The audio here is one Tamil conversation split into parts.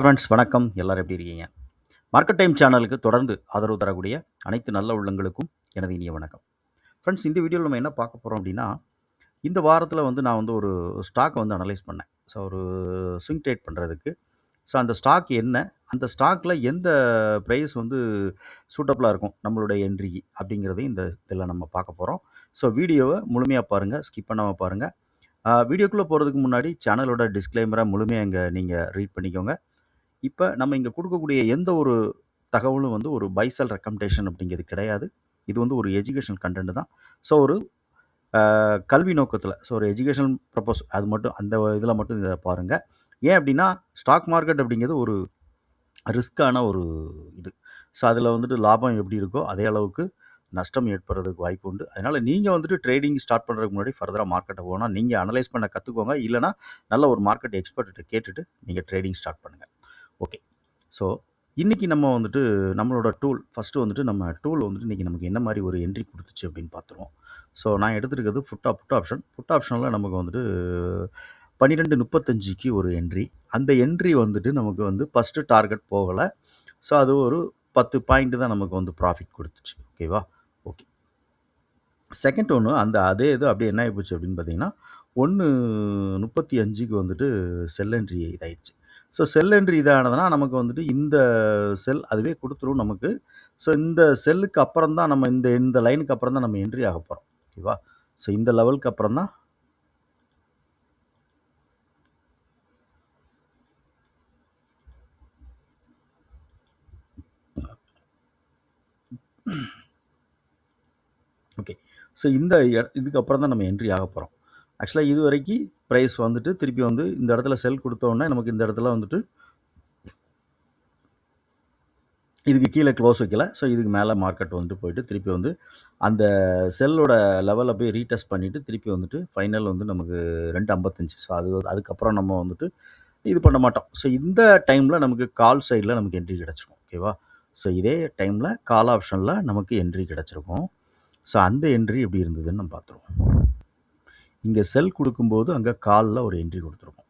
ஃப்ரெண்ட்ஸ் வணக்கம். எல்லாரும் எப்படி இருக்கீங்க? மார்க்கெட் டைம் சேனலுக்கு தொடர்ந்து ஆதரவு தரக்கூடிய அனைத்து நல்ல உள்ளங்களுக்கும் எனது இனிய வணக்கம். ஃப்ரெண்ட்ஸ் இந்த வீடியோவில் நம்ம என்ன பார்க்க போகிறோம் அப்படின்னா, இந்த வாரத்தில் நான் ஒரு ஸ்டாக்கை அனலைஸ் பண்ணேன். ஸோ ஒரு ஸ்விங் ட்ரேட் பண்ணுறதுக்கு. ஸோ அந்த ஸ்டாக் என்ன? அந்த ஸ்டாக்கில் எந்த ப்ரைஸ் சூட்டபுளாக இருக்கும் நம்மளுடைய என்ட்ரிக்கு அப்படிங்கிறதையும் இந்த இதில் நம்ம பார்க்க போகிறோம். ஸோ வீடியோவை முழுமையாக பாருங்கள், ஸ்கிப் பண்ணாமல் பாருங்கள். வீடியோக்குள்ளே போகிறதுக்கு முன்னாடி சேனலோட டிஸ்க்ளைமரை முழுமையாக இங்கே நீங்கள் ரீட் பண்ணிக்கோங்க. இப்போ நம்ம இங்கே கொடுக்கக்கூடிய எந்த ஒரு தகவலும் ஒரு பை செல் ரெக்கமெண்டேஷன் அப்படிங்கிறது கிடையாது. இது ஒரு எஜுகேஷனல் கண்டென்ட் தான். ஸோ ஒரு கல்வி நோக்கத்தில், ஸோ ஒரு எஜுகேஷன் பர்பஸ் அது மட்டும் அந்த இதில் மட்டும் இதை பாருங்கள். ஏன் அப்படின்னா ஸ்டாக் மார்க்கெட் அப்படிங்கிறது ஒரு ரிஸ்க்கான ஒரு இது. ஸோ அதில் லாபம் எப்படி இருக்கோ அதே அளவுக்கு நஷ்டம் ஏற்படுறதுக்கு வாய்ப்பு உண்டு. அதனால் நீங்கள் ட்ரேடிங் ஸ்டார்ட் பண்ணுறதுக்கு முன்னாடி ஃபர்தராக மார்க்கெட்டை போனால் நீங்கள் அனலைஸ் பண்ண கற்றுக்கோங்க. இல்லைனா நல்ல ஒரு மார்க்கெட் எக்ஸ்பர்ட்டை கேட்டுட்டு நீங்கள் ட்ரேடிங் ஸ்டார்ட் பண்ணுங்கள். ஓகே. ஸோ இன்றைக்கி நம்ம நம்மளோட டூல் ஃபஸ்ட்டு நம்ம டூல் இன்றைக்கி நமக்கு என்ன மாதிரி ஒரு என்ட்ரி கொடுத்துச்சு அப்படின்னு பார்த்துருவோம். ஸோ நான் எடுத்துருக்கிறது புட் ஆப்ஷன். புட் ஆப்ஷனில் நமக்கு 12:35க்கு ஒரு என்ட்ரி. அந்த என்ட்ரி நமக்கு ஃபஸ்ட்டு டார்கெட் போகலை. ஸோ அது ஒரு 10 பாயிண்ட் தான் நமக்கு ப்ராஃபிட் கொடுத்துச்சு. ஓகேவா? ஓகே. செகண்ட் ஒன்று அதே இது அப்படியே என்ன ஆகிப்போச்சு அப்படின்னு பார்த்தீங்கன்னா 1:35க்கு செல் என்ட்ரி இதாகிடுச்சு. ஸோ செல் என்ட்ரி இதானதுன்னா நமக்கு இந்த செல் அதுவே கொடுத்துரும் நமக்கு. ஸோ இந்த செல்லுக்கு அப்புறம் தான் நம்ம இந்த லைனுக்கு அப்புறம் தான் நம்ம என்ட்ரி ஆக போகிறோம். ஓகேவா? ஸோ இந்த லெவலுக்கு அப்புறம் தான் ஓகே. ஸோ இதுக்கு அப்புறம் தான் நம்ம என்ட்ரி ஆக போகிறோம். ஆக்சுவலாக இது வரைக்கும் ப்ரைஸ் திருப்பி இந்த இடத்துல செல் கொடுத்தோன்னே நமக்கு இந்த இடத்துல இதுக்கு கீழே க்ளோஸ் வைக்கல. ஸோ இதுக்கு மேலே மார்க்கெட் போயிட்டு திருப்பி அந்த செல்லோட லெவலில் போய் ரீடெஸ்ட் பண்ணிவிட்டு திருப்பி ஃபைனல் நமக்கு 2:55. ஸோ அதுக்கப்புறம் நம்ம இது பண்ண மாட்டோம். ஸோ இந்த டைமில் நமக்கு கால் சைடில் நமக்கு என்ட்ரி கிடச்சிருக்கும். ஓகேவா? ஸோ இதே டைமில் கால் ஆப்ஷனில் நமக்கு என்ட்ரி கிடச்சிருக்கும். ஸோ அந்த என்ட்ரி எப்படி இருந்ததுன்னு நம்ம பார்த்துருவோம். இங்கே செல் கொடுக்கும்போது அங்கே காலில் ஒரு என்ட்ரி கொடுத்துருக்கோம்.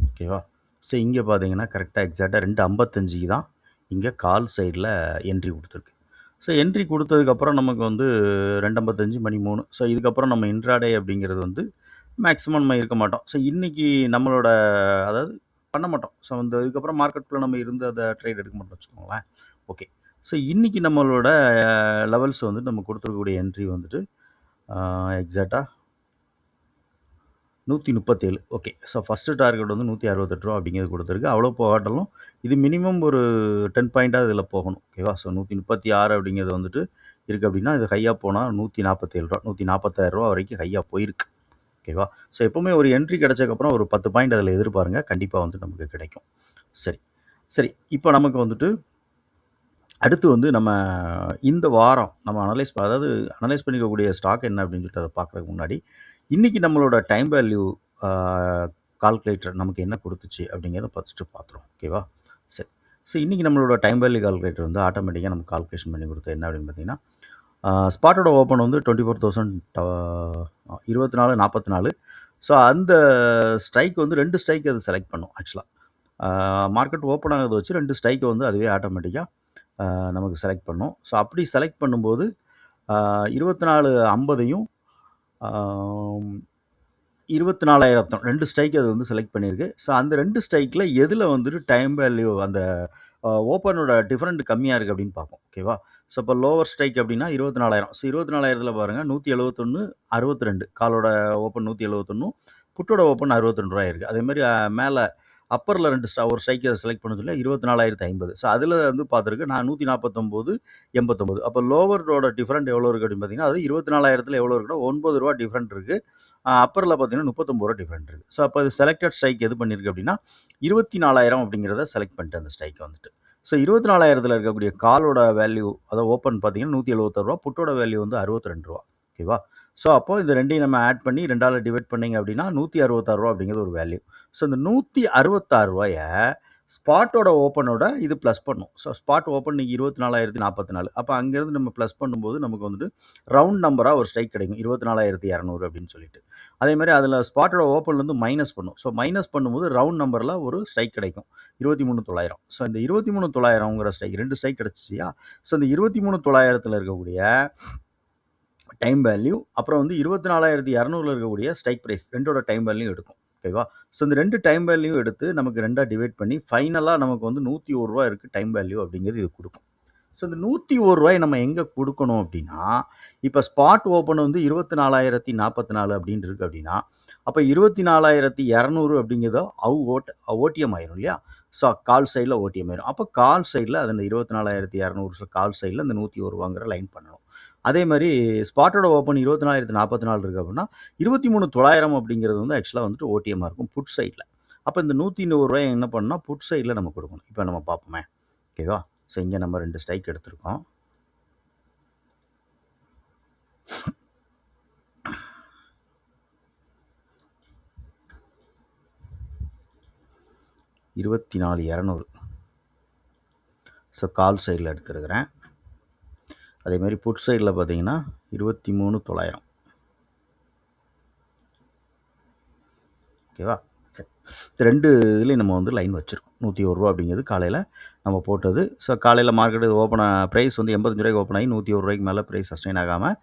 ஓகேவா? ஸோ இங்கே பார்த்தீங்கன்னா கரெக்டாக எக்ஸாக்டாக 2:55க்கு தான் இங்கே கால் சைடில் என்ட்ரி கொடுத்துருக்கு. ஸோ என்ட்ரி கொடுத்ததுக்கப்புறம் நமக்கு 2:55 மணி 3. ஸோ இதுக்கப்புறம் நம்ம இன்ட்ராடே அப்படிங்கிறது மேக்ஸிமம் நம்ம இருக்க மாட்டோம். ஸோ இன்றைக்கி நம்மளோட அதாவது பண்ண மாட்டோம். ஸோ இதுக்கப்புறம் மார்க்கெட்டில் நம்ம இருந்து அதை ட்ரேட் எடுக்க மாட்டோம் வச்சுக்கோங்களேன். ஓகே. ஸோ இன்றைக்கி நம்மளோட லெவல்ஸ் நம்ம கொடுத்துருக்கக்கூடிய என்ட்ரி எக்ஸாக்டாக 137. ஓகே. ஸோ ஃபஸ்ட்டு டார்கெட் 168 ரூபா அப்படிங்கிறது கொடுத்துருக்கு. அவ்வளோ போகாட்டாலும் இது மினிமம் ஒரு 10 பாயிண்ட்டாக இதில் போகணும். ஓகேவா? ஸோ 136 அப்படிங்கிறது இருக்குது அப்படின்னா இது ஹையாக போனால் 147 ரூபா 140,000 ரூபா வரைக்கும் ஹையாக போயிருக்கு. ஓகேவா? ஸோ எப்போவுமே ஒரு என்ட்ரி கிடச்சதுக்கப்புறம் ஒரு 10 பாயிண்ட் அதில் எதிர்பாருங்க. கண்டிப்பாக நமக்கு கிடைக்கும். சரி இப்போ நமக்கு அடுத்து நம்ம இந்த வாரம் நம்ம அனலைஸ் பண்ணிக்கக்கூடிய ஸ்டாக் என்ன அப்படின்னு சொல்லிட்டு அதை பார்க்குறதுக்கு முன்னாடி இன்றைக்கி நம்மளோட டைம் வேல்யூ கால்குலேட்டர் நமக்கு என்ன கொடுத்துச்சு அப்படிங்கிறத ஃபஸ்ட்டு பார்த்துருவோம். ஓகேவா? சரி. ஸோ இன்றைக்கி நம்மளோட டைம் வேல்யூ கால்குலேட்டர் ஆட்டோமேட்டிக்காக நம்ம கால்குலேஷன் பண்ணி கொடுத்தது என்ன அப்படின்னு பார்த்தீங்கன்னா ஸ்பாட்டோட ஓப்பன் 24,000 2444. ஸோ அந்த ஸ்ட்ரைக் 2 ஸ்ட்ரைக் அது செலக்ட் பண்ணும். ஆக்சுவலாக மார்க்கெட் ஓப்பன் ஆகிறத வச்சு 2 ஸ்ட்ரைக்கை அதுவே ஆட்டோமேட்டிக்காக நமக்கு செலக்ட் பண்ணும். ஸோ அப்படி செலக்ட் பண்ணும்போது 24,50ஐயும் 24,000 2 ஸ்ட்ரைக் அது செலக்ட் பண்ணியிருக்கு. ஸோ அந்த 2 ஸ்ட்ரைக்கில் எதில் டைம் வேல்யூ அந்த ஓப்பனோட டிஃப்ரெண்ட் கம்மியாக இருக்குது அப்படின்னு பார்ப்போம். ஓகேவா? ஸோ இப்போ லோவர் ஸ்ட்ரைக் அப்படின்னா 24,000. ஸோ 24,000த்தில் பாருங்கள் 171.62 காலோட ஓப்பன் 171, புட்டோட ஓப்பன் 62 ரூபா இருக்குது. அதேமாதிரி மேலே அப்பரில் 2 ஒரு ஸ்ட்ரைக்கை செலக்ட் பண்ண சொல்லி 24,050. ஸோ அதில் பார்த்துருக்கு நான் 149.89. அப்போ லோவரோட டிஃப்ரெண்ட் எவ்வளோ இருக்குது அப்படின்னு பார்த்தீங்கன்னா அது 24,000த்தில் எவ்வளோ இருக்குன்னா 9 ரூபா டிஃப்ரெண்ட் இருக்குது. அப்பரில் பார்த்தீங்கன்னா 39 ரூபா டிஃப்ரெண்ட் இருக்குது. ஸோ அப்போ அது செலக்டட் ஸ்ட்ரைக் எது பண்ணியிருக்கு அப்படின்னா 24,000 அப்படிங்கிறத செலக்ட் பண்ணிட்டு அந்த ஸ்ட்ரைக்கை ஸோ 24,000த்தில் இருக்கக்கூடிய காலோட வேல்யூ அதாவது ஓப்பன் பார்த்தீங்கன்னா 171 ரூபா, புட்டோட வேல்யூ 62 ரூபா. ஓகேவா? ஸோ அப்போ இது ரெண்டையும் நம்ம ஆட் பண்ணி 2ஆல் டிவைட் பண்ணிங்க அப்படின்னா 166 ரூபா அப்படிங்கிறது ஒரு வேல்யூ. ஸோ இந்த 166 ரூபாயை ஸ்பாட்டோட ஓப்பனோட இது ப்ளஸ் பண்ணும். ஸோ ஸ்பாட் ஓப்பன் இன்னைக்கு 24,044. அப்போ அங்கேருந்து நம்ம ப்ளஸ் பண்ணும்போது நமக்கு வந்துட்டு ரவுண்ட் நம்பராக ஒரு ஸ்ட்ரைக் கிடைக்கும் 24,200 அப்படின்னு சொல்லிட்டு. அதே மாதிரி அதில் ஸ்பாட்டோட ஓப்பன்லேருந்து மைனஸ் பண்ணும். ஸோ மைனஸ் பண்ணும்போது ரவுண்ட் நம்பரில் ஒரு ஸ்ட்ரைக் கிடைக்கும் 23,900. ஸோ இந்த 23,900ங்கிற ஸ்ட்ரைக் 2 ஸ்ட்ரைக் கிடச்சிச்சியா. ஸோ இந்த 23,900த்தில் இருக்கக்கூடிய டைம் வேல்யூ அப்புறம் வந்து 24,200 இருக்கக்கூடிய ஸ்ட்ரைக் ப்ரைஸ் ரெண்டோட டைம் வேல்யூ எடுக்கும். ஓகேவா. ஸோ இந்த 2 டைம் வேல்யூ எடுத்து நமக்கு 2ஆக டிவைட் பண்ணி ஃபைனலாக நமக்கு வந்து ₹101 இருக்குது டைம் வேல்யூ அப்படிங்கிறது இது கொடுக்கும். ஸோ இந்த ₹101 நம்ம எங்கே கொடுக்கணும் அப்படின்னா, இப்போ ஸ்பாட் ஓப்பன் வந்து 24,044 அப்படின்னு இருக்குது அப்படின்னா, அப்போ 24,200 அப்படிங்கிறதோ ஓடிஎம் ஆயிரும் இல்லையா. ஸோ கால் சைடில் ஓடிஎம் ஆயிரும். அப்போ கால் சைடில் அது இந்த 24,200 கால் சைடில் இந்த ₹101 லைன் பண்ணணும். அதே மாதிரி ஸ்பாட்டோட ஓப்பன் 24,044 இருக்குது அப்படின்னா 23,900 அப்படிங்கிறது வந்து ஆக்சுவலாக வந்துட்டு ஓடிஎம்மாக இருக்கும் புட் சைடில். அப்போ இந்த ₹101 என்ன பண்ணணும்னா புட் சைடில் நம்ம கொடுக்கணும். இப்போ நம்ம பார்ப்போமே. ஓகேவா. ஸோ இங்கே நம்ம 2 ஸ்ட்ரைக் எடுத்திருக்கோம். $24,200 ஸோ கால் சைடில் எடுத்துருக்கிறேன். அதே மாதிரி புட் சைடில் பார்த்தீங்கன்னா 23,900. ஓகேவா. சரி, 2 இதுலேயும் நம்ம வந்து லைன் வச்சுருக்கோம். ₹101 அப்படிங்கிறது காலையில் நம்ம போட்டது. ஸோ காலையில் மார்க்கெட்டு ஓப்பன் ப்ரைஸ் வந்து ₹85 ஓப்பன் ஆகி ₹101 மேலே ப்ரைஸ் சஸ்டெயின் ஆகாமல்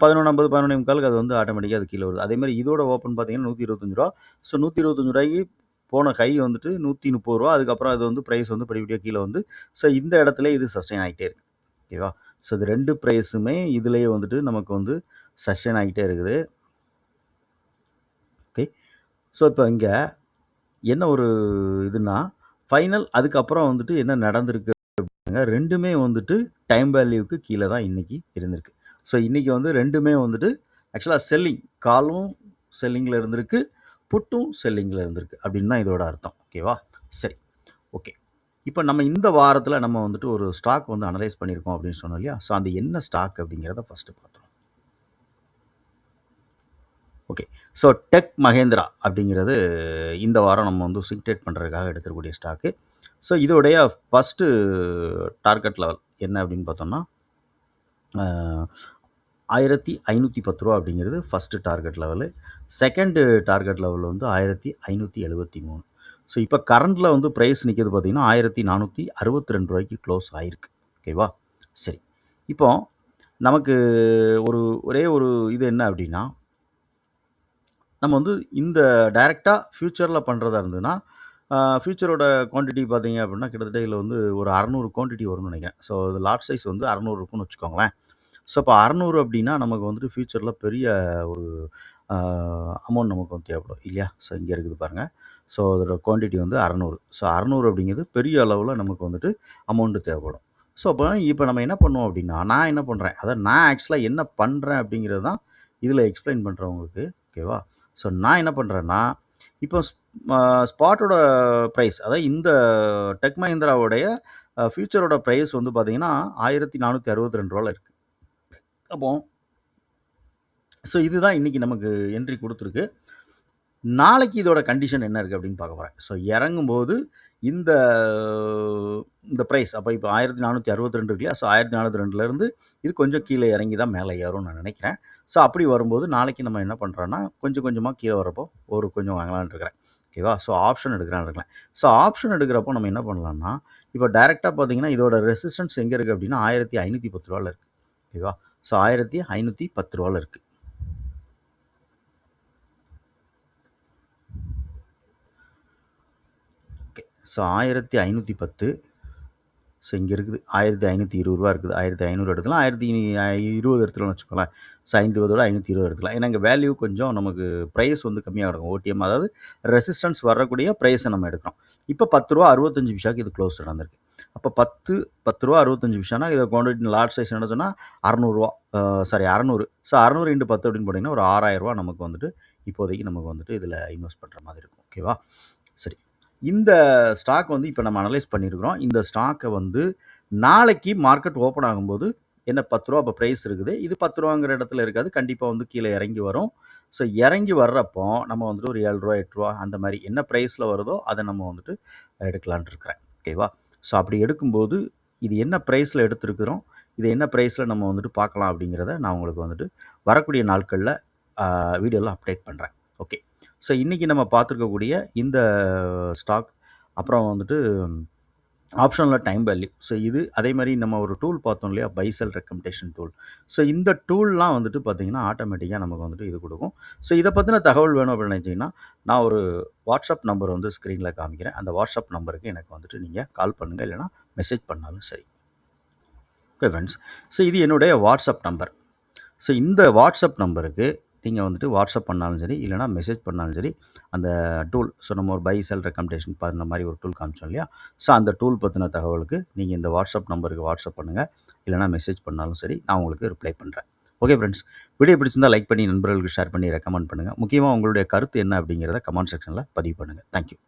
11:50 11:45 அது வந்து ஆட்டோமேட்டிக்காக அது கீழே வருது. அதேமாதிரி இதோட ஓப்பன் பார்த்தீங்கன்னா ₹125. ஸோ ₹125 போன கை வந்துட்டு ₹130. அதுக்கப்புறம் அது வந்து ப்ரைஸ் வந்து படிப்படியாக கீழே வந்து ஸோ இந்த இடத்துல இது சஸ்டெயின் ஆகிட்டே இருக்குது. ஓகேவா. ஸோ இது 2 ப்ரைஸுமே இதுலேயே வந்துட்டு நமக்கு வந்து சஸ்டெயின் ஆகிட்டே இருக்குது. ஓகே. ஸோ இப்போ இங்கே என்ன ஒரு இதுனா ஃபைனல் அதுக்கப்புறம் வந்துட்டு என்ன நடந்திருக்கு அப்படிங்க, 2மே வந்துட்டு டைம் வேல்யூவுக்கு கீழே தான் இன்றைக்கி இருந்திருக்கு. ஸோ இன்றைக்கி வந்து 2மே வந்துட்டு ஆக்சுவலாக செல்லிங் காலும் செல்லிங்கில் இருந்திருக்கு, புட்டும் செல்லிங்கில் இருந்திருக்கு அப்படின்னு தான் இதோட அர்த்தம். ஓகேவா. சரி, ஓகே. இப்போ நம்ம இந்த வாரத்தில் நம்ம வந்துட்டு ஒரு ஸ்டாக் வந்து அனலைஸ் பண்ணியிருக்கோம் அப்படின்னு சொன்னோம் இல்லையா. ஸோ அந்த என்ன ஸ்டாக் அப்படிங்கிறத ஃபஸ்ட்டு பார்த்தோம். ஓகே. ஸோ டெக் மஹேந்திரா அப்படிங்கிறது இந்த வாரம் நம்ம வந்து சிங்டேட் பண்ணுறதுக்காக எடுத்துக்கூடிய ஸ்டாக்கு. ஸோ இதோடைய ஃபஸ்ட்டு டார்கெட் லெவல் என்ன அப்படின்னு பார்த்தோம்னா ₹1,510 அப்படிங்கிறது first target level. Second target level வந்து 1,573. ஸோ இப்போ கரண்டில் வந்து ப்ரைஸ் நிற்கிது பார்த்திங்கன்னா ₹1,462 க்ளோஸ் ஆகிருக்கு. ஓகேவா. சரி, இப்போ நமக்கு ஒரே ஒரு இது என்ன அப்படின்னா, நம்ம வந்து இந்த டைரெக்டாக ஃப்யூச்சரில் பண்ணுறதா இருந்ததுன்னா ஃப்யூச்சரோட குவான்டிட்டி பார்த்தீங்க அப்படின்னா கிட்டத்தட்ட இதில் வந்து ஒரு 600 குவான்டிட்டி வரும்னு நினைக்கிறேன். ஸோ இது லாட் சைஸ் வந்து 600 இருக்குன்னு வச்சுக்கோங்களேன். ஸோ இப்போ 600 அப்படின்னா நமக்கு வந்துட்டு ஃப்யூச்சரில் பெரிய ஒரு அமௌண்ட் நமக்கு வந்து தேவைப்படும் இல்லையா. ஸோ இங்கே இருக்குது பாருங்கள். ஸோ அதோட குவான்டிட்டி வந்து 600. ஸோ 600 அப்படிங்கிறது பெரிய அளவில் நமக்கு வந்துட்டு அமௌண்ட்டு தேவைப்படும். ஸோ இப்போ நம்ம என்ன பண்ணுவோம் அப்படின்னா, நான் என்ன பண்ணுறேன், அதாவது நான் ஆக்சுவலாக என்ன பண்ணுறேன் அப்படிங்கிறது தான் இதில் எக்ஸ்பிளைன் பண்ணுறேன் உங்களுக்கு. ஓகேவா. ஸோ நான் என்ன பண்ணுறேன்னா, இப்போ ஸ்பாட்டோட ப்ரைஸ் அதாவது இந்த டெக் மஹிந்திராவுடைய ஃப்யூச்சரோட ப்ரைஸ் வந்து பார்த்தீங்கன்னா ₹1,462 இருக்குது. அப்போ ஸோ இதுதான் இன்றைக்கி நமக்கு என்ட்ரி கொடுத்துருக்கு. நாளைக்கு இதோட கண்டிஷன் என்ன இருக்குது அப்படின்னு பார்க்க போகிறேன். ஸோ இறங்கும்போது இந்த ப்ரைஸ் அப்போ இப்போ 1,462 இருக்கு இல்லையா. ஸோ 1,402லேருந்து இது கொஞ்சம் கீழே இறங்கி தான் மேலே ஏறும்னு நான் நினைக்கிறேன். ஸோ அப்படி வரும்போது நாளைக்கு நம்ம என்ன பண்ணுறோன்னா கொஞ்சம் கொஞ்சமாக கீழே வரப்போ கொஞ்சம் வாங்கலான்னு இருக்கிறேன். ஓகேவா. ஸோ ஆப்ஷன் எடுக்கிறான்னு இருக்கலாம். ஸோ ஆப்ஷன் எடுக்கிறப்போ நம்ம என்ன பண்ணலாம்னா, இப்போ டைரெக்டாக பார்த்தீங்கன்னா இதோட ரெசிஸ்டன்ஸ் எங்கே இருக்குது அப்படின்னா ₹1,510 இருக்குது. ஓகேவா. ஸோ ₹1,510 இருக்குது. ஓகே. ஸோ 1,510 ஸோ இங்கே இருக்குது ₹1,520 இருக்குது. 1,500 எடுக்கலாம், 1,020 எடுத்துக்கலாம்னு வச்சுக்கோங்களேன். ஸோ 520 520 எடுத்துக்கலாம். ஏன்னா இங்கே வேல்யூ கொஞ்சம் நமக்கு ப்ரைஸ் வந்து கம்மியாக இருக்கும். ஓடிஎம் அதாவது ரெசிஸ்டன்ஸ் வரக்கூடிய ப்ரைஸை நம்ம எடுக்கிறோம். இப்போ ₹10.65 இது க்ளோஸ் நடந்திருக்கு. அப்போ ₹10.65 இதை குவான்டிட்டி லார்ஜ் சைஸ் என்ன சொன்னால் ₹600 600. ஸோ 600 × 10 அப்படின்னு போட்டிங்கன்னா ஒரு ₹6,000 நமக்கு வந்துட்டு இப்போதைக்கு நமக்கு வந்துட்டு இதில் இன்வெஸ்ட் பண்ணுற மாதிரி இருக்கும். ஓகேவா. சரி, இந்த ஸ்டாக் வந்து இப்போ நம்ம அனலைஸ் பண்ணியிருக்கிறோம். இந்த ஸ்டாக்கை வந்து நாளைக்கு மார்க்கெட் ஓப்பன் ஆகும்போது என்ன ரூ. 10 இப்போ பிரைஸ் இருக்குது. இது ரூ. 10ங்கிற இடத்துல இருக்காது. கண்டிப்பா வந்து கீழ இறங்கி வரும். ஸோ இறங்கி வர்றப்போ நம்ம வந்துட்டு ஒரு ரூ. 7 8 அந்த மாரி என்ன பிரைஸ்ல வருதோ அத நம்ம வந்துட்டு எடுக்கலான்ட்டு இருக்கிறேன். ஓகேவா? ஸோ அப்படி எடுக்கும்போது இது என்ன பிரைஸ்ல எடுத்திருக்கிறோம், இத என்ன பிரைஸ்ல நம்ம வந்துட்டு பார்க்கலாம் அப்படிங்கிறத நான் உங்களுக்கு வந்துட்டு வரக்கூடிய நாட்கள்ல வீடியோல அப்டேட் பண்றேன். ஓகே. ஸோ இன்னைக்கு நம்ம பார்த்துருக்கக்கூடிய இந்த ஸ்டாக் அப்புறம் வந்துட்டு ஆப்ஷனல்ல டைம் வேல்யூ. ஸோ இது அதே மாரி நம்ம ஒரு டூல் பார்த்தோம் இல்லையா? By sell recommendation tool. So இந்த டூல்லாம் வந்துட்டு பார்த்தீங்கன்னா, ஆட்டோமேட்டிக்கா நமக்கு வந்துட்டு இது குடுக்கும். ஸோ இத பத்தின தகவல் வேணும் அப்படின்னு நினைச்சீங்கன்னா, நான் ஒரு வாட்ஸ்அப் நம்பர் வந்து ஸ்க்ரீன்ல காமிக்கிறேன். அந்த வாட்ஸ்அப் நம்பருக்கு எனக்கு வந்துட்டு நீங்க கால் பண்ணுங்க. இல்லைன்னா மெசேஜ் பண்ணாலும் சரி. Okay friends. ஸோ இது என்னுடைய வாட்ஸ்அப் நம்பர். ஸோ இந்த வாட்ஸ்அப் நம்பருக்கு நீங்க வந்துட்டு வாட்ஸ்அப் பண்ணாலும் சரி, இல்லைன்னா மெசேஜ் பண்ணாலும் சரி, அந்த டூல் ஸோ நம்ம ஒரு பை செல் ரெக்கமெண்டேஷன் பண்ண மாரி ஒரு டூல் காமிச்சோம் இல்லையா? ஸோ அந்த டூல் பத்தின தகவலுக்கு நீங்க இந்த வாட்ஸ்அப் நம்பருக்கு வாட்ஸ்அப் பண்ணுங்க. இல்லைன்னா மெசேஜ் பண்ணாலும் சரி, நான் உங்களுக்கு ரிப்ளை பண்றேன். Okay friends. வீடியோ பிடிச்சிருந்தா லைக் பண்ணி நண்பர்களுக்கு ஷேர் பண்ணி ரெக்கமெண்ட் பண்ணுங்க. முக்கியமா உங்களுடைய கருத்து என்ன அப்படிங்கிறத கமெண்ட் செக்ஷன்ல பதிவு பண்ணுங்க. Thank you.